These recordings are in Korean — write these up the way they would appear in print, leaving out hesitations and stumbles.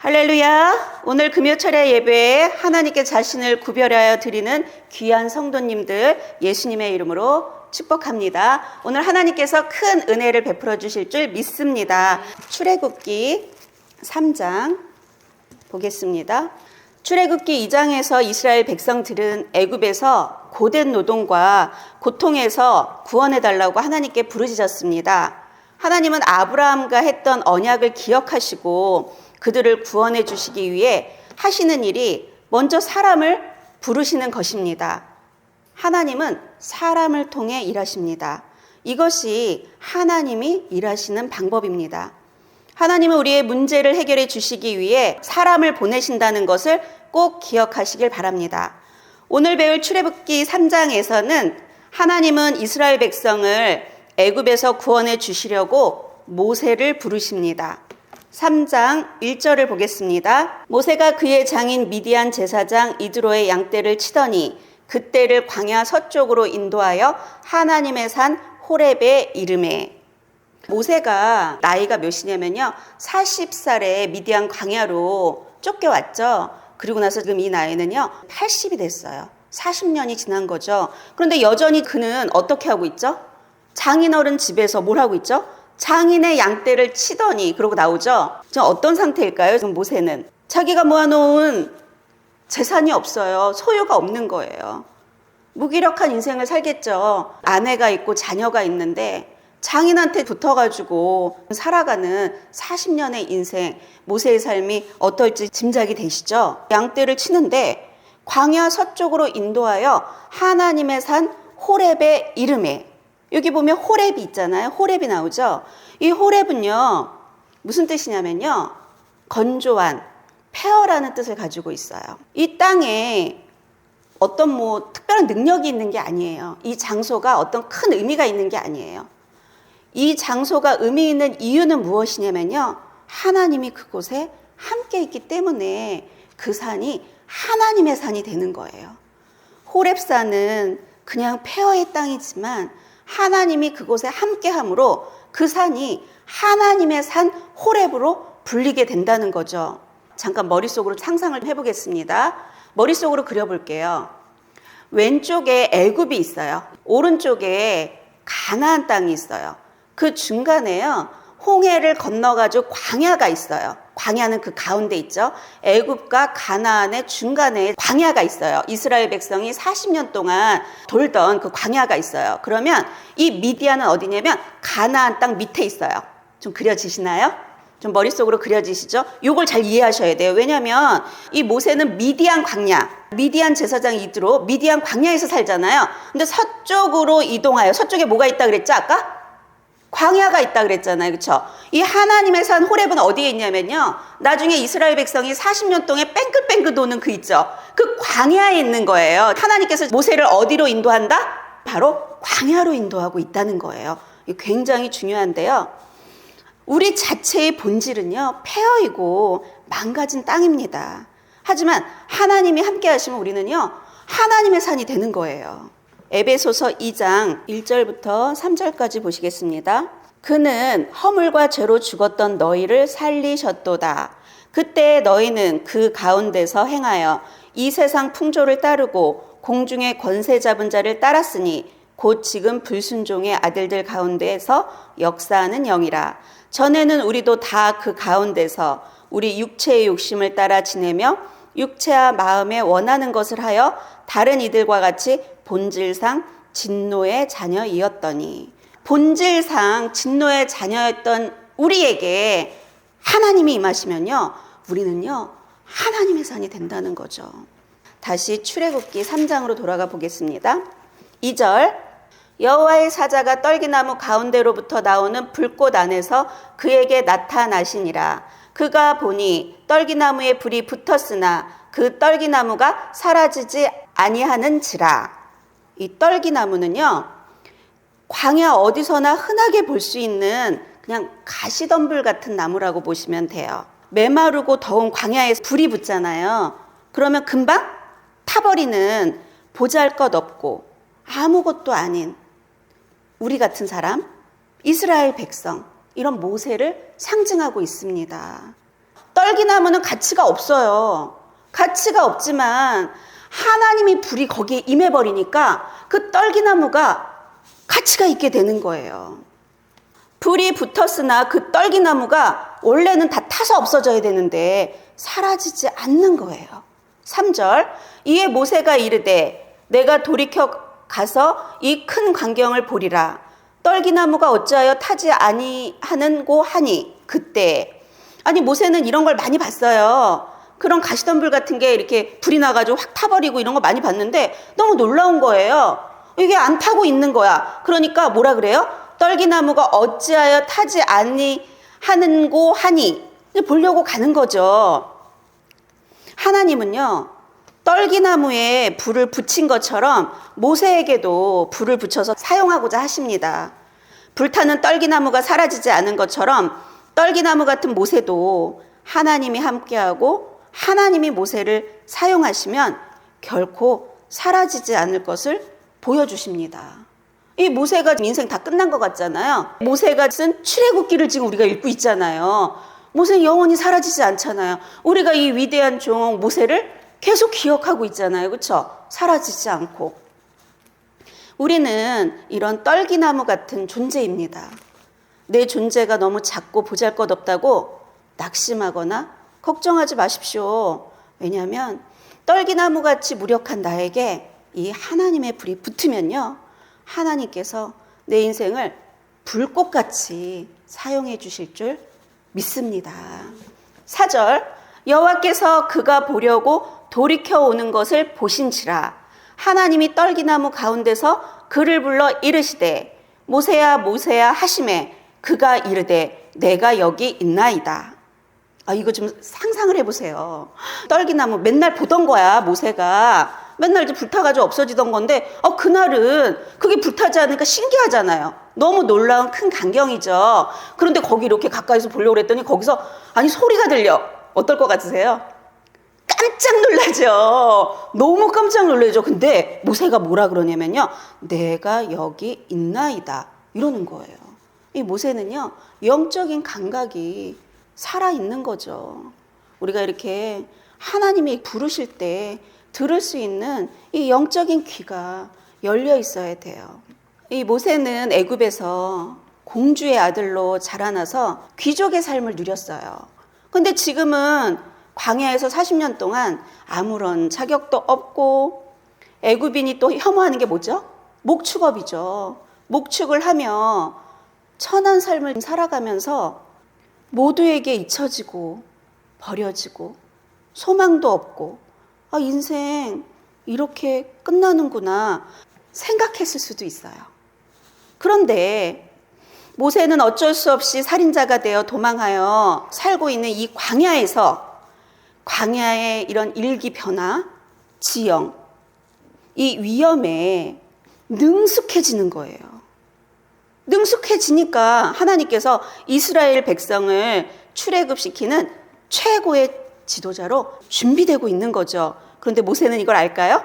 할렐루야. 오늘 금요철야 예배에 하나님께 자신을 구별하여 드리는 귀한 성도님들 예수님의 이름으로 축복합니다. 오늘 하나님께서 큰 은혜를 베풀어 주실 줄 믿습니다. 출애굽기 3장 보겠습니다. 출애굽기 2장에서 이스라엘 백성들은 애굽에서 고된 노동과 고통에서 구원해 달라고 하나님께 부르짖었습니다. 하나님은 아브라함과 했던 언약을 기억하시고 그들을 구원해 주시기 위해 하시는 일이 먼저 사람을 부르시는 것입니다. 하나님은 사람을 통해 일하십니다. 이것이 하나님이 일하시는 방법입니다. 하나님은 우리의 문제를 해결해 주시기 위해 사람을 보내신다는 것을 꼭 기억하시길 바랍니다. 오늘 배울 출애굽기 3장에서는 하나님은 이스라엘 백성을 애굽에서 구원해 주시려고 모세를 부르십니다. 3장 1절을 보겠습니다. 모세가 그의 장인 미디안 제사장 이드로의 양떼를 치더니 그떼를 광야 서쪽으로 인도하여 하나님의 산 호렙에 이르매. 모세가 나이가 몇이냐면요, 40살에 미디안 광야로 쫓겨왔죠. 그리고 나서 지금 이 나이는요 80이 됐어요. 40년이 지난 거죠. 그런데 여전히 그는 어떻게 하고 있죠? 장인어른 집에서 뭘 하고 있죠? 장인의 양떼를 치더니, 그러고 나오죠. 지금 어떤 상태일까요? 지금 모세는 자기가 모아놓은 재산이 없어요. 소유가 없는 거예요. 무기력한 인생을 살겠죠. 아내가 있고 자녀가 있는데 장인한테 붙어가지고 살아가는 40년의 인생, 모세의 삶이 어떨지 짐작이 되시죠? 양떼를 치는데 광야 서쪽으로 인도하여 하나님의 산 호렙에 이르매. 여기 보면 호렙이 있잖아요. 호렙이 나오죠. 이 호렙은요 무슨 뜻이냐면요, 건조한, 폐허라는 뜻을 가지고 있어요. 이 땅에 어떤 특별한 능력이 있는 게 아니에요. 이 장소가 어떤 큰 의미가 있는 게 아니에요. 이 장소가 의미 있는 이유는 무엇이냐면요, 하나님이 그곳에 함께 있기 때문에 그 산이 하나님의 산이 되는 거예요. 호렙산은 그냥 폐허의 땅이지만 하나님이 그곳에 함께함으로 그 산이 하나님의 산 호렙으로 불리게 된다는 거죠. 잠깐 머릿속으로 상상을 해보겠습니다. 머릿속으로 그려볼게요. 왼쪽에 애굽이 있어요. 오른쪽에 가나안 땅이 있어요. 그 중간에요 홍해를 건너가지고 광야가 있어요. 광야는 그 가운데 있죠. 애굽과 가나안의 중간에 광야가 있어요. 이스라엘 백성이 40년 동안 돌던 그 광야가 있어요. 그러면 이 미디안은 어디냐면 가나안 땅 밑에 있어요. 좀 그려지시나요? 좀 머릿속으로 그려지시죠? 이걸 잘 이해하셔야 돼요. 왜냐하면 이 모세는 미디안 광야, 미디안 제사장 이드로 미디안 광야에서 살잖아요. 근데 서쪽으로 이동하여, 서쪽에 뭐가 있다 그랬죠 아까? 광야가 있다 그랬잖아요. 그렇죠? 이 하나님의 산 호렙은 어디에 있냐면요, 나중에 이스라엘 백성이 40년 동안 뺑글뺑글 도는 그 있죠, 그 광야에 있는 거예요. 하나님께서 모세를 어디로 인도한다? 바로 광야로 인도하고 있다는 거예요. 이게 굉장히 중요한데요, 우리 자체의 본질은요 폐허이고 망가진 땅입니다. 하지만 하나님이 함께 하시면 우리는요 하나님의 산이 되는 거예요. 에베소서 2장 1절부터 3절까지 보시겠습니다. 그는 허물과 죄로 죽었던 너희를 살리셨도다. 그때 너희는 그 가운데서 행하여 이 세상 풍조를 따르고 공중의 권세 잡은 자를 따랐으니 곧 지금 불순종의 아들들 가운데에서 역사하는 영이라. 전에는 우리도 다 그 가운데서 우리 육체의 욕심을 따라 지내며 육체와 마음에 원하는 것을 하여 다른 이들과 같이 본질상 진노의 자녀이었더니, 본질상 진노의 자녀였던 우리에게 하나님이 임하시면요 우리는요 하나님의 산이 된다는 거죠. 다시 출애굽기 3장으로 돌아가 보겠습니다. 2절, 여호와의 사자가 떨기나무 가운데로부터 나오는 불꽃 안에서 그에게 나타나시니라. 그가 보니 떨기나무에 불이 붙었으나 그 떨기나무가 사라지지 아니하는지라. 이 떨기나무는요 광야 어디서나 흔하게 볼 수 있는 그냥 가시덤불 같은 나무라고 보시면 돼요. 메마르고 더운 광야에 불이 붙잖아요. 그러면 금방 타버리는, 보잘것없고 아무것도 아닌 우리 같은 사람, 이스라엘 백성, 이런 모세를 상징하고 있습니다. 떨기나무는 가치가 없어요. 가치가 없지만 하나님이 불이 거기에 임해버리니까 그 떨기나무가 가치가 있게 되는 거예요. 불이 붙었으나 그 떨기나무가 원래는 다 타서 없어져야 되는데 사라지지 않는 거예요. 3절, 이에 모세가 이르되 내가 돌이켜 가서 이 큰 광경을 보리라. 떨기나무가 어찌하여 타지 아니하는고 하니 그때. 아니, 모세는 이런 걸 많이 봤어요. 그런 가시덤불 같은 게 이렇게 불이 나가지고 확 타버리고 이런 거 많이 봤는데 너무 놀라운 거예요. 이게 안 타고 있는 거야. 그러니까 뭐라 그래요? 떨기나무가 어찌하여 타지 아니하는고 하니. 보려고 가는 거죠. 하나님은요, 떨기나무에 불을 붙인 것처럼 모세에게도 불을 붙여서 사용하고자 하십니다. 불타는 떨기나무가 사라지지 않은 것처럼 떨기나무 같은 모세도 하나님이 함께하고 하나님이 모세를 사용하시면 결코 사라지지 않을 것을 보여주십니다. 이 모세가 인생 다 끝난 것 같잖아요. 모세가 쓴 출애굽기를 지금 우리가 읽고 있잖아요. 모세는 영원히 사라지지 않잖아요. 우리가 이 위대한 종 모세를 계속 기억하고 있잖아요. 그렇죠? 사라지지 않고. 우리는 이런 떨기나무 같은 존재입니다. 내 존재가 너무 작고 보잘것없다고 낙심하거나 걱정하지 마십시오. 왜냐하면 떨기나무같이 무력한 나에게 이 하나님의 불이 붙으면요, 하나님께서 내 인생을 불꽃같이 사용해 주실 줄 믿습니다. 4절, 여호와께서 그가 보려고 돌이켜 오는 것을 보신지라. 하나님이 떨기나무 가운데서 그를 불러 이르시되 모세야 모세야 하시매 그가 이르되 내가 여기 있나이다. 이거 좀 상상을 해보세요. 떨기나무 맨날 보던 거야. 모세가 맨날 이제 불타가지고 없어지던 건데 그날은 그게 불타지 않으니까 신기하잖아요. 너무 놀라운 큰 광경이죠. 그런데 거기 이렇게 가까이서 보려고 그랬더니 거기서 소리가 들려. 어떨 것 같으세요? 깜짝 놀라죠. 너무 깜짝 놀라죠. 근데 모세가 뭐라 그러냐면요, 내가 여기 있나이다 이러는 거예요. 이 모세는요, 영적인 감각이 살아있는 거죠. 우리가 이렇게 하나님이 부르실 때 들을 수 있는 이 영적인 귀가 열려 있어야 돼요. 이 모세는 애굽에서 공주의 아들로 자라나서 귀족의 삶을 누렸어요. 근데 지금은 광야에서 40년 동안 아무런 자격도 없고, 애굽인이 또 혐오하는 게 뭐죠? 목축업이죠. 목축을 하며 천한 삶을 살아가면서 모두에게 잊혀지고 버려지고 소망도 없고 인생 이렇게 끝나는구나 생각했을 수도 있어요. 그런데 모세는 어쩔 수 없이 살인자가 되어 도망하여 살고 있는 이 광야의 이런 일기 변화, 지형, 이 위험에 능숙해지는 거예요. 능숙해지니까 하나님께서 이스라엘 백성을 출애굽시키는 최고의 지도자로 준비되고 있는 거죠. 그런데 모세는 이걸 알까요?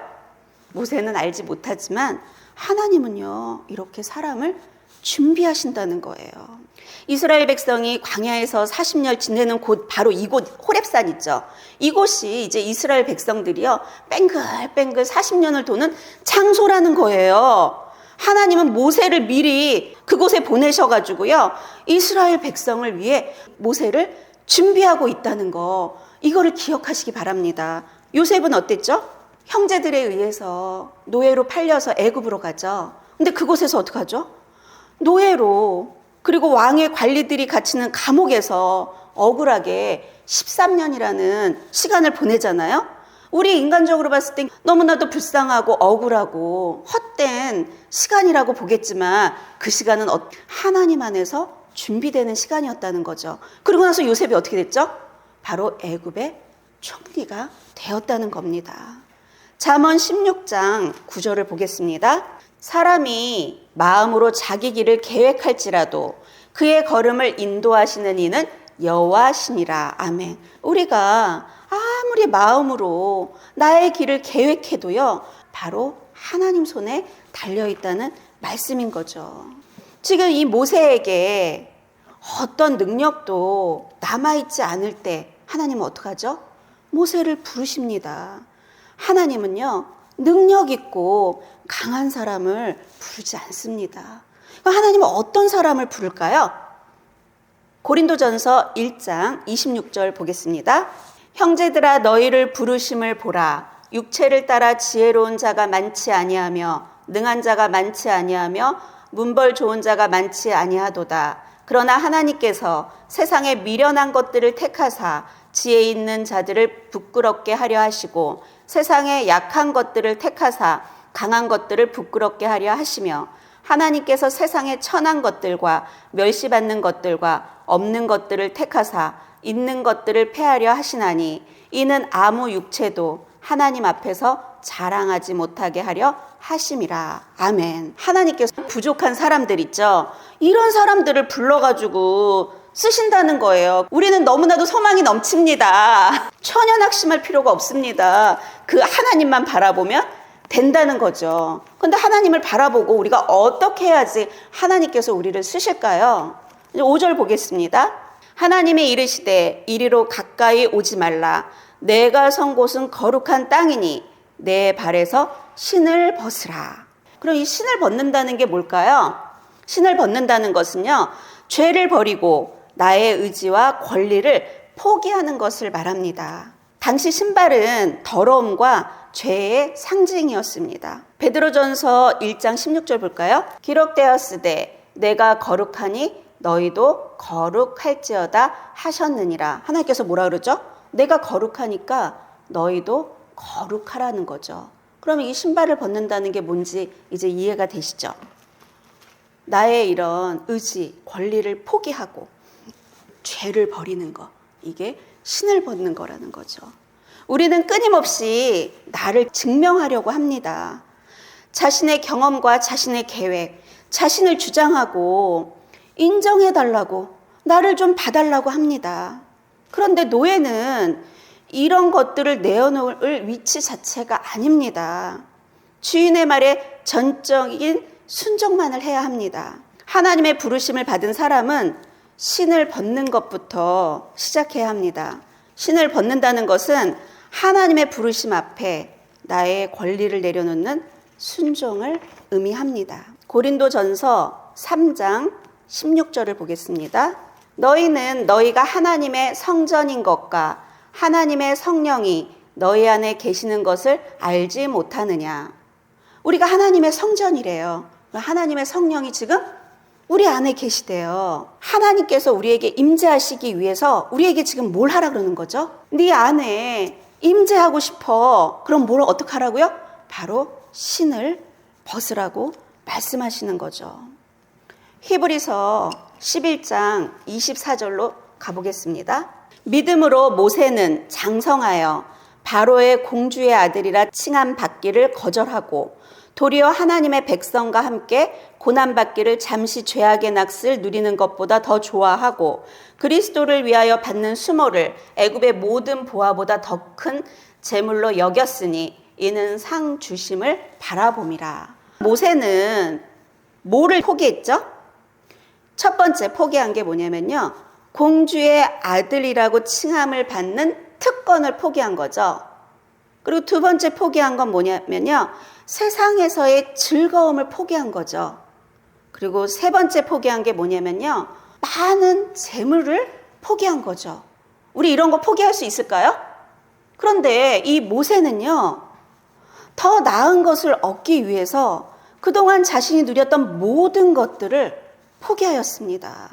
모세는 알지 못하지만 하나님은요, 이렇게 사람을 준비하신다는 거예요. 이스라엘 백성이 광야에서 40년 지내는 곳, 바로 이곳 호렙산 있죠. 이곳이 이제 이스라엘 백성들이요, 뺑글뺑글 40년을 도는 장소라는 거예요. 하나님은 모세를 미리 그곳에 보내셔가지고요, 이스라엘 백성을 위해 모세를 준비하고 있다는 거, 이거를 기억하시기 바랍니다. 요셉은 어땠죠? 형제들에 의해서 노예로 팔려서 애굽으로 가죠. 근데 그곳에서 어떻게 하죠? 노예로, 그리고 왕의 관리들이 갇히는 감옥에서 억울하게 13년이라는 시간을 보내잖아요. 우리 인간적으로 봤을 때 너무나도 불쌍하고 억울하고 헛된 시간이라고 보겠지만 그 시간은 하나님 안에서 준비되는 시간이었다는 거죠. 그리고 나서 요셉이 어떻게 됐죠? 바로 애굽의 총리가 되었다는 겁니다. 잠언 16장 9절을 보겠습니다. 사람이 마음으로 자기 길을 계획할지라도 그의 걸음을 인도하시는 이는 여호와시니라. 아멘. 우리가 아무리 마음으로 나의 길을 계획해도요, 바로 하나님 손에 달려있다는 말씀인 거죠. 지금 이 모세에게 어떤 능력도 남아있지 않을 때 하나님은 어떡하죠? 모세를 부르십니다. 하나님은요, 능력 있고 강한 사람을 부르지 않습니다. 하나님은 어떤 사람을 부를까요? 고린도전서 1장 26절 보겠습니다. 형제들아 너희를 부르심을 보라. 육체를 따라 지혜로운 자가 많지 아니하며 능한 자가 많지 아니하며 문벌 좋은 자가 많지 아니하도다. 그러나 하나님께서 세상에 미련한 것들을 택하사 지혜 있는 자들을 부끄럽게 하려 하시고 세상에 약한 것들을 택하사 강한 것들을 부끄럽게 하려 하시며 하나님께서 세상에 천한 것들과 멸시받는 것들과 없는 것들을 택하사 있는 것들을 패하려 하시나니 이는 아무 육체도 하나님 앞에서 자랑하지 못하게 하려 하심이라. 아멘. 하나님께서 부족한 사람들 있죠? 이런 사람들을 불러가지고 쓰신다는 거예요. 우리는 너무나도 소망이 넘칩니다. 천연학심할 필요가 없습니다. 그 하나님만 바라보면 된다는 거죠. 근데 하나님을 바라보고 우리가 어떻게 해야지 하나님께서 우리를 쓰실까요? 5절 보겠습니다. 하나님이 이르시되 이리로 가까이 오지 말라. 내가 선 곳은 거룩한 땅이니 내 발에서 신을 벗으라. 그럼 이 신을 벗는다는 게 뭘까요? 신을 벗는다는 것은요, 죄를 버리고 나의 의지와 권리를 포기하는 것을 말합니다. 당시 신발은 더러움과 죄의 상징이었습니다. 베드로전서 1장 16절 볼까요? 기록되었으되 내가 거룩하니 너희도 거룩할지어다 하셨느니라. 하나님께서 뭐라 그러죠? 내가 거룩하니까 너희도 거룩하라는 거죠. 그러면 이 신발을 벗는다는 게 뭔지 이제 이해가 되시죠? 나의 이런 의지, 권리를 포기하고 죄를 버리는 거, 이게 신을 벗는 거라는 거죠. 우리는 끊임없이 나를 증명하려고 합니다. 자신의 경험과 자신의 계획, 자신을 주장하고 인정해달라고, 나를 좀 봐달라고 합니다. 그런데 노예는 이런 것들을 내어놓을 위치 자체가 아닙니다. 주인의 말에 전적인 순종만을 해야 합니다. 하나님의 부르심을 받은 사람은 신을 벗는 것부터 시작해야 합니다. 신을 벗는다는 것은 하나님의 부르심 앞에 나의 권리를 내려놓는 순종을 의미합니다. 고린도전서 3장 16절을 보겠습니다. 너희는 너희가 하나님의 성전인 것과 하나님의 성령이 너희 안에 계시는 것을 알지 못하느냐. 우리가 하나님의 성전이래요. 하나님의 성령이 지금 우리 안에 계시대요. 하나님께서 우리에게 임재하시기 위해서 우리에게 지금 뭘 하라 그러는 거죠? 네 안에 임재하고 싶어. 그럼 뭘 어떻게 하라고요? 바로 신을 벗으라고 말씀하시는 거죠. 히브리서 11장 24절로 가보겠습니다. 믿음으로 모세는 장성하여 바로의 공주의 아들이라 칭함 받기를 거절하고 도리어 하나님의 백성과 함께 고난받기를 잠시 죄악의 낙을 누리는 것보다 더 좋아하고 그리스도를 위하여 받는 수모를 애굽의 모든 보화보다 더 큰 재물로 여겼으니 이는 상 주심을 바라봄이라. 모세는 뭐를 포기했죠? 첫 번째 포기한 게 뭐냐면요, 공주의 아들이라고 칭함을 받는 특권을 포기한 거죠. 그리고 두 번째 포기한 건 뭐냐면요, 세상에서의 즐거움을 포기한 거죠. 그리고 세 번째 포기한 게 뭐냐면요, 많은 재물을 포기한 거죠. 우리 이런 거 포기할 수 있을까요? 그런데 이 모세는요, 더 나은 것을 얻기 위해서 그동안 자신이 누렸던 모든 것들을 포기하였습니다.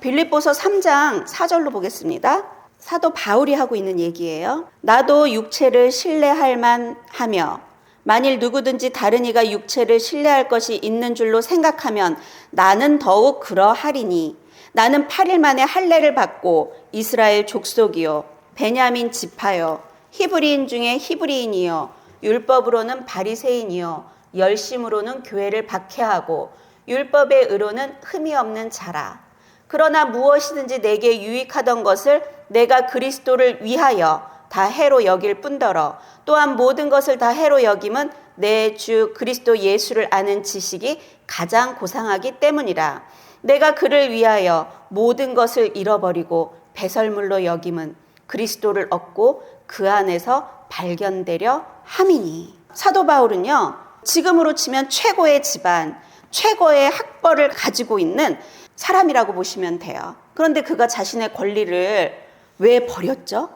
빌립보서 3장 4절로 보겠습니다. 사도 바울이 하고 있는 얘기예요. 나도 육체를 신뢰할 만하며 만일 누구든지 다른 이가 육체를 신뢰할 것이 있는 줄로 생각하면 나는 더욱 그러하리니 나는 8일 만에 할례를 받고 이스라엘 족속이요 베냐민 지파요 히브리인 중에 히브리인이요 율법으로는 바리새인이요 열심으로는 교회를 박해하고 율법의 의로는 흠이 없는 자라. 그러나 무엇이든지 내게 유익하던 것을 내가 그리스도를 위하여 다 해로 여길 뿐더러 또한 모든 것을 다 해로 여김은 내 주 그리스도 예수를 아는 지식이 가장 고상하기 때문이라. 내가 그를 위하여 모든 것을 잃어버리고 배설물로 여김은 그리스도를 얻고 그 안에서 발견되려 함이니. 사도 바울은요, 지금으로 치면 최고의 집안, 최고의 학벌을 가지고 있는 사람이라고 보시면 돼요. 그런데 그가 자신의 권리를 왜 버렸죠?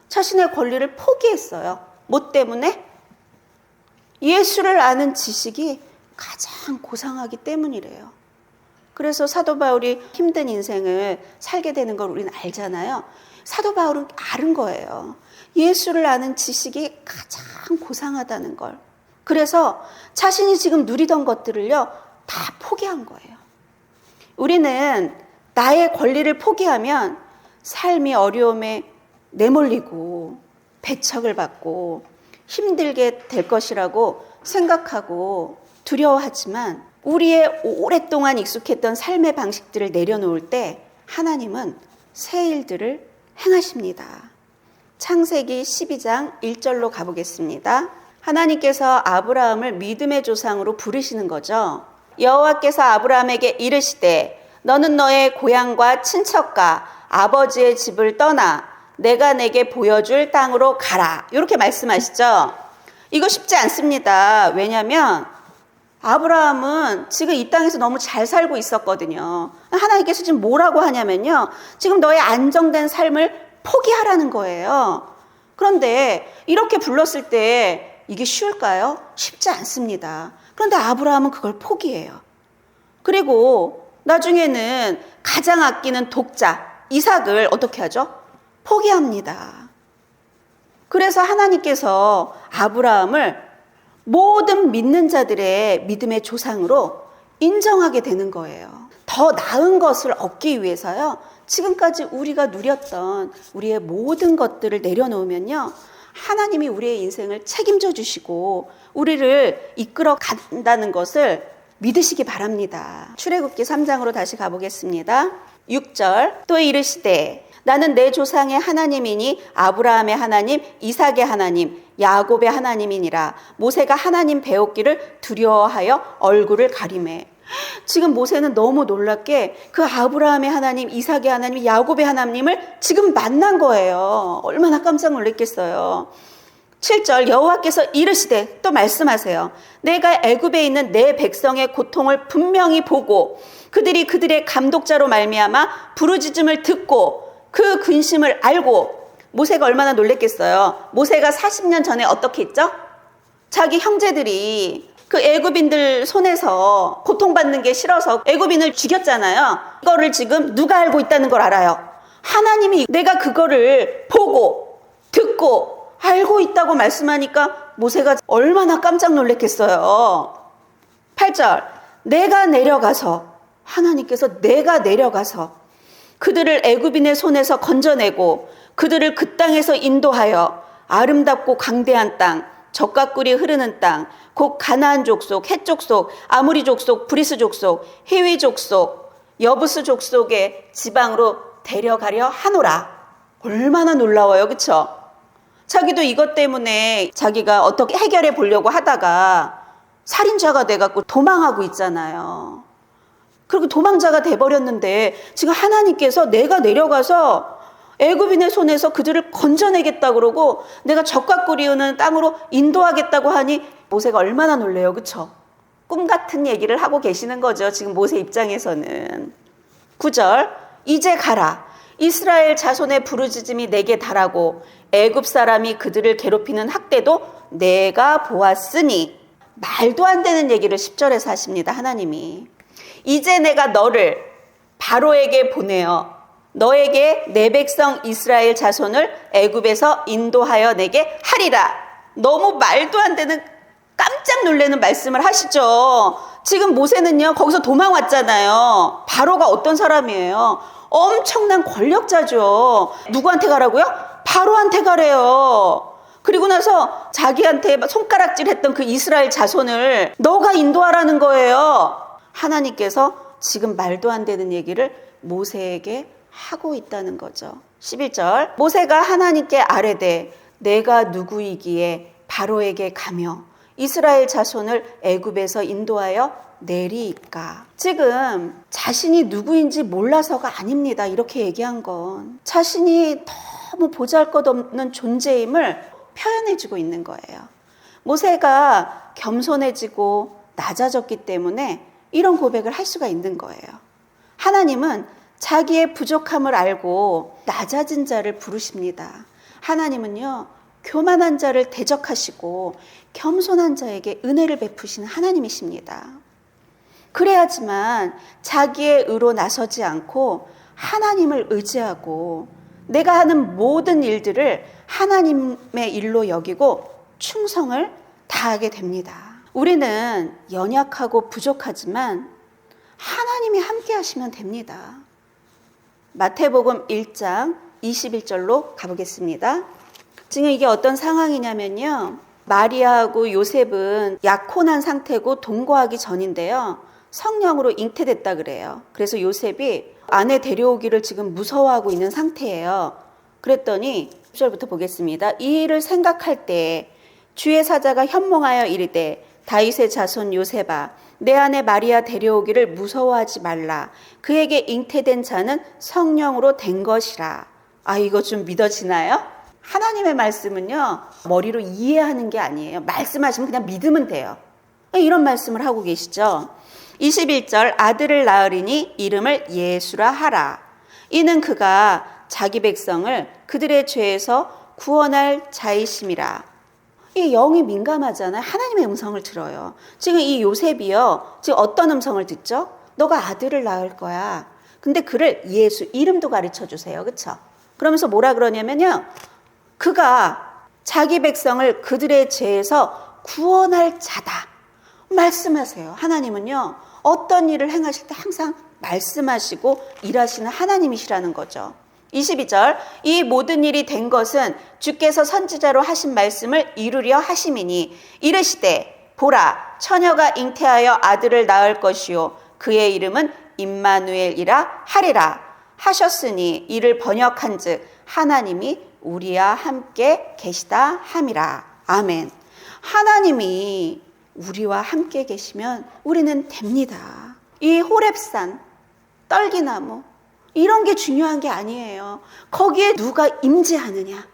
자신의 권리를 포기했어요. 뭐 때문에? 예수를 아는 지식이 가장 고상하기 때문이래요. 그래서 사도 바울이 힘든 인생을 살게 되는 걸 우리는 알잖아요. 사도 바울은 아는 거예요. 예수를 아는 지식이 가장 고상하다는 걸. 그래서 자신이 지금 누리던 것들을요, 다 포기한 거예요. 우리는 나의 권리를 포기하면 삶이 어려움에 내몰리고 배척을 받고 힘들게 될 것이라고 생각하고 두려워하지만 우리의 오랫동안 익숙했던 삶의 방식들을 내려놓을 때 하나님은 새 일들을 행하십니다. 창세기 12장 1절로 가보겠습니다. 하나님께서 아브라함을 믿음의 조상으로 부르시는 거죠. 여호와께서 아브라함에게 이르시되 너는 너의 고향과 친척과 아버지의 집을 떠나 내가 내게 보여줄 땅으로 가라. 이렇게 말씀하시죠. 이거 쉽지 않습니다. 왜냐하면 아브라함은 지금 이 땅에서 너무 잘 살고 있었거든요. 하나님께서 지금 뭐라고 하냐면요, 지금 너의 안정된 삶을 포기하라는 거예요. 그런데 이렇게 불렀을 때 이게 쉬울까요? 쉽지 않습니다. 그런데 아브라함은 그걸 포기해요. 그리고 나중에는 가장 아끼는 독자 이삭을 어떻게 하죠? 포기합니다. 그래서 하나님께서 아브라함을 모든 믿는 자들의 믿음의 조상으로 인정하게 되는 거예요. 더 나은 것을 얻기 위해서요, 지금까지 우리가 누렸던 우리의 모든 것들을 내려놓으면요, 하나님이 우리의 인생을 책임져 주시고 우리를 이끌어 간다는 것을 믿으시기 바랍니다. 출애굽기 3장으로 다시 가보겠습니다. 6절 또 이르시되 나는 내 조상의 하나님이니 아브라함의 하나님, 이삭의 하나님, 야곱의 하나님이니라. 모세가 하나님 배웠기를 두려워하여 얼굴을 가리매. 지금 모세는 너무 놀랍게 그 아브라함의 하나님, 이삭의 하나님, 야곱의 하나님을 지금 만난 거예요. 얼마나 깜짝 놀랐겠어요. 7절 여호와께서 이르시되 또 말씀하세요. 내가 애굽에 있는 내 백성의 고통을 분명히 보고 그들이 그들의 감독자로 말미암아 부르짖음을 듣고 그 근심을 알고. 모세가 얼마나 놀랬겠어요. 모세가 40년 전에 어떻게 했죠? 자기 형제들이 그 애굽인들 손에서 고통받는 게 싫어서 애굽인을 죽였잖아요. 이거를 지금 누가 알고 있다는 걸 알아요? 하나님이. 내가 그거를 보고 듣고 알고 있다고 말씀하니까 모세가 얼마나 깜짝 놀랐겠어요. 8절 내가 내려가서, 하나님께서 내가 내려가서 그들을 애굽인의 손에서 건져내고 그들을 그 땅에서 인도하여 아름답고 강대한 땅, 젖과 꿀이 흐르는 땅, 곧 가나안 족속, 헷 족속, 아모리 족속, 브리스 족속, 히위 족속, 여부스 족속의 지방으로 데려가려 하노라. 얼마나 놀라워요, 그렇죠? 자기도 이것 때문에 자기가 어떻게 해결해 보려고 하다가 살인자가 돼갖고 도망하고 있잖아요. 그리고 도망자가 돼버렸는데 지금 하나님께서 내가 내려가서 애굽인의 손에서 그들을 건져내겠다 그러고 내가 젖과 꿀이 흐르는 땅으로 인도하겠다고 하니 모세가 얼마나 놀래요, 그렇죠? 꿈 같은 얘기를 하고 계시는 거죠, 지금 모세 입장에서는. 9절 이제 가라. 이스라엘 자손의 부르짖음이 내게 달하고 애굽 사람이 그들을 괴롭히는 학대도 내가 보았으니. 말도 안 되는 얘기를 10절에서 하십니다, 하나님이. 이제 내가 너를 바로에게 보내어 너에게 내 백성 이스라엘 자손을 애굽에서 인도하여 내게 하리라. 너무 말도 안 되는 깜짝 놀라는 말씀을 하시죠. 지금 모세는요, 거기서 도망왔잖아요. 바로가 어떤 사람이에요? 엄청난 권력자죠. 누구한테 가라고요? 바로한테 가래요. 그리고 나서 자기한테 손가락질했던 그 이스라엘 자손을 너가 인도하라는 거예요. 하나님께서 지금 말도 안 되는 얘기를 모세에게 하고 있다는 거죠. 11절 모세가 하나님께 아뢰되 내가 누구이기에 바로에게 가며 이스라엘 자손을 애굽에서 인도하여 내리이까. 지금 자신이 누구인지 몰라서가 아닙니다. 이렇게 얘기한 건 자신이 너무 보잘것없는 존재임을 표현해주고 있는 거예요. 모세가 겸손해지고 낮아졌기 때문에 이런 고백을 할 수가 있는 거예요. 하나님은 자기의 부족함을 알고 낮아진 자를 부르십니다. 하나님은요, 교만한 자를 대적하시고 겸손한 자에게 은혜를 베푸시는 하나님이십니다. 그래야지만 자기의 의로 나서지 않고 하나님을 의지하고 내가 하는 모든 일들을 하나님의 일로 여기고 충성을 다하게 됩니다. 우리는 연약하고 부족하지만 하나님이 함께 하시면 됩니다. 마태복음 1장 21절로 가보겠습니다. 지금 이게 어떤 상황이냐면요, 마리아하고 요셉은 약혼한 상태고 동거하기 전인데요, 성령으로 잉태됐다 그래요. 그래서 요셉이 아내 데려오기를 지금 무서워하고 있는 상태예요. 그랬더니 10절부터 보겠습니다. 이 일을 생각할 때 주의 사자가 현몽하여 이르되 다윗의 자손 요셉아, 내 아내 마리아 데려오기를 무서워하지 말라. 그에게 잉태된 자는 성령으로 된 것이라. 아, 이거 좀 믿어지나요? 하나님의 말씀은요, 머리로 이해하는 게 아니에요. 말씀하시면 그냥 믿으면 돼요. 이런 말씀을 하고 계시죠. 21절, 아들을 낳으리니 이름을 예수라 하라. 이는 그가 자기 백성을 그들의 죄에서 구원할 자이심이라. 이 영이 민감하잖아요. 하나님의 음성을 들어요. 지금 이 요셉이요, 지금 어떤 음성을 듣죠? 너가 아들을 낳을 거야. 근데 그를 예수, 이름도 가르쳐 주세요. 그렇죠? 그러면서 뭐라 그러냐면요, 그가 자기 백성을 그들의 죄에서 구원할 자다. 말씀하세요. 하나님은요, 어떤 일을 행하실 때 항상 말씀하시고 일하시는 하나님이시라는 거죠. 22절, 이 모든 일이 된 것은 주께서 선지자로 하신 말씀을 이루려 하심이니 이르시되 보라, 처녀가 잉태하여 아들을 낳을 것이요 그의 이름은 임마누엘이라 하리라 하셨으니 이를 번역한즉 하나님이 우리와 함께 계시다 함이라. 아멘. 하나님이 우리와 함께 계시면 우리는 됩니다. 이 호렙산, 떨기나무, 이런 게 중요한 게 아니에요. 거기에 누가 임재하느냐.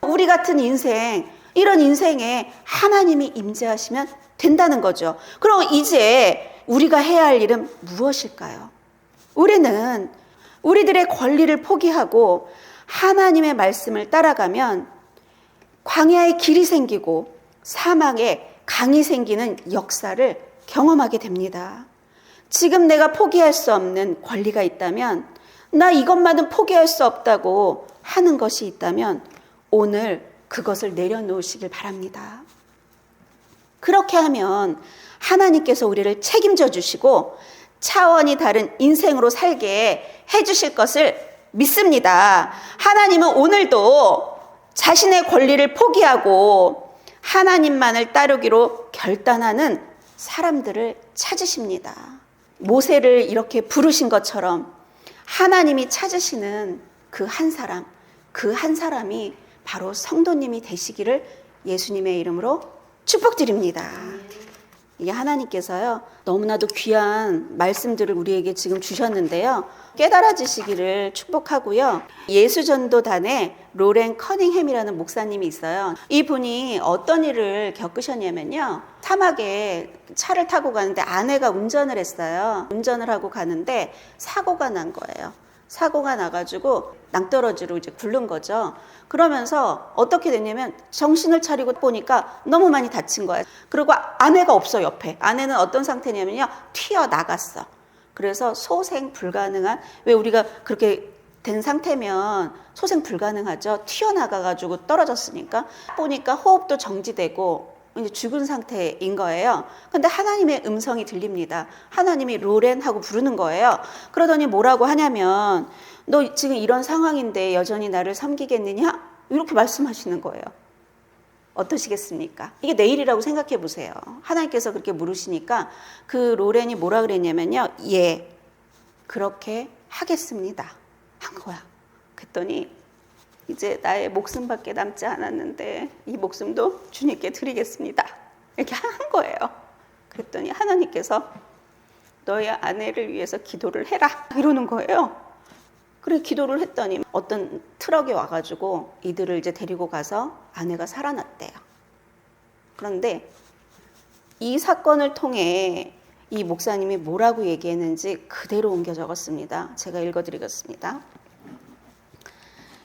우리 같은 인생, 이런 인생에 하나님이 임재하시면 된다는 거죠. 그럼 이제 우리가 해야 할 일은 무엇일까요? 우리는 우리들의 권리를 포기하고 하나님의 말씀을 따라가면 광야에 길이 생기고 사막에 강이 생기는 역사를 경험하게 됩니다. 지금 내가 포기할 수 없는 권리가 있다면, 나 이것만은 포기할 수 없다고 하는 것이 있다면 오늘 그것을 내려놓으시길 바랍니다. 그렇게 하면 하나님께서 우리를 책임져 주시고 차원이 다른 인생으로 살게 해주실 것을 믿습니다. 하나님은 오늘도 자신의 권리를 포기하고 하나님만을 따르기로 결단하는 사람들을 찾으십니다. 모세를 이렇게 부르신 것처럼 하나님이 찾으시는 그 한 사람, 그 한 사람이 바로 성도님이 되시기를 예수님의 이름으로 축복드립니다. 이게 하나님께서요, 너무나도 귀한 말씀들을 우리에게 지금 주셨는데요, 깨달아지시기를 축복하고요. 예수전도단에 로렌 커닝햄이라는 목사님이 있어요. 이분이 어떤 일을 겪으셨냐면요, 사막에 차를 타고 가는데 아내가 운전을 했어요. 운전을 하고 가는데 사고가 난 거예요. 사고가 나가지고 낭떠러지로 이제 굴른 거죠. 그러면서 어떻게 됐냐면 정신을 차리고 보니까 너무 많이 다친 거예요. 그리고 아내가 없어, 옆에. 아내는 어떤 상태냐면요, 튀어나갔어. 그래서 소생 불가능한, 왜 우리가 그렇게 된 상태면 소생 불가능하죠. 튀어나가가지고 떨어졌으니까. 보니까 호흡도 정지되고 이제 죽은 상태인 거예요. 근데 하나님의 음성이 들립니다. 하나님이 로렌 하고 부르는 거예요. 그러더니 뭐라고 하냐면, 너 지금 이런 상황인데 여전히 나를 섬기겠느냐? 이렇게 말씀하시는 거예요. 어떠시겠습니까? 이게 내일이라고 생각해 보세요. 하나님께서 그렇게 물으시니까 그 로렌이 뭐라 그랬냐면요, 예, 그렇게 하겠습니다 한 거야. 그랬더니 이제 나의 목숨밖에 남지 않았는데 이 목숨도 주님께 드리겠습니다 이렇게 한 거예요. 그랬더니 하나님께서 너의 아내를 위해서 기도를 해라 이러는 거예요. 그래 기도를 했더니 어떤 트럭이 와가지고 이들을 이제 데리고 가서 아내가 살아났대요. 그런데 이 사건을 통해 이 목사님이 뭐라고 얘기했는지 그대로 옮겨 적었습니다. 제가 읽어드리겠습니다.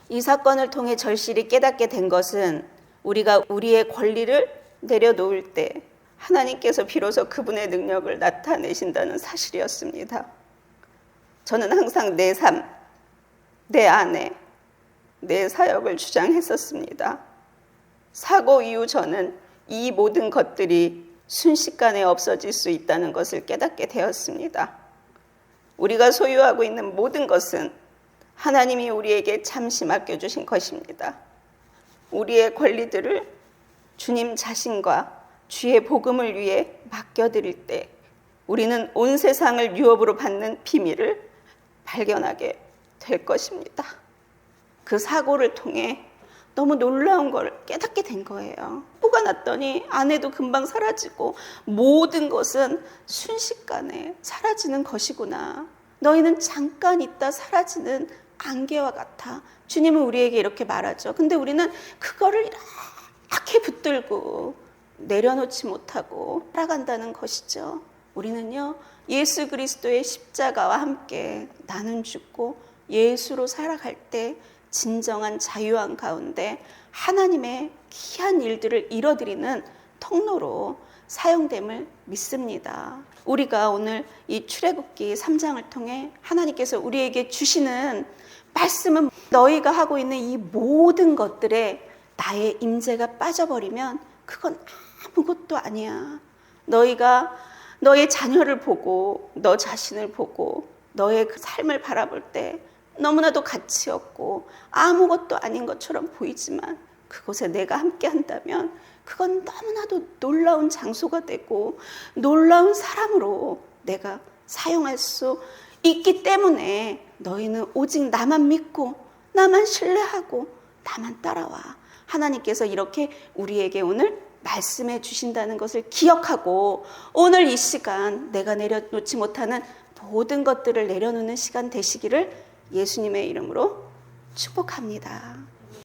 이 사건을 통해 절실히 깨닫게 된 것은 우리가 우리의 권리를 내려놓을 때 하나님께서 비로소 그분의 능력을 나타내신다는 사실이었습니다. 저는 항상 내 삶, 내 아내, 내 사역을 주장했었습니다. 사고 이후 저는 이 모든 것들이 순식간에 없어질 수 있다는 것을 깨닫게 되었습니다. 우리가 소유하고 있는 모든 것은 하나님이 우리에게 잠시 맡겨주신 것입니다. 우리의 권리들을 주님 자신과 주의 복음을 위해 맡겨드릴 때 우리는 온 세상을 유업으로 받는 비밀을 발견하게 될 것입니다. 그 사고를 통해 너무 놀라운 걸 깨닫게 된 거예요. 사고가 났더니 아내도 금방 사라지고 모든 것은 순식간에 사라지는 것이구나. 너희는 잠깐 있다 사라지는 안개와 같아. 주님은 우리에게 이렇게 말하죠. 근데 우리는 그거를 이렇게 붙들고 내려놓지 못하고 살아간다는 것이죠. 우리는요, 예수 그리스도의 십자가와 함께 나는 죽고 예수로 살아갈 때 진정한 자유한 가운데 하나님의 귀한 일들을 이뤄드리는 통로로 사용됨을 믿습니다. 우리가 오늘 이 출애굽기 3장을 통해 하나님께서 우리에게 주시는 말씀은 너희가 하고 있는 이 모든 것들에 나의 임재가 빠져버리면 그건 아무것도 아니야. 너희가 너의 자녀를 보고 너 자신을 보고 너의 그 삶을 바라볼 때 너무나도 가치 없고 아무것도 아닌 것처럼 보이지만 그곳에 내가 함께 한다면 그건 너무나도 놀라운 장소가 되고 놀라운 사람으로 내가 사용할 수 있기 때문에 너희는 오직 나만 믿고 나만 신뢰하고 나만 따라와. 하나님께서 이렇게 우리에게 오늘 말씀해 주신다는 것을 기억하고 오늘 이 시간 내가 내려놓지 못하는 모든 것들을 내려놓는 시간 되시기를 예수님의 이름으로 축복합니다.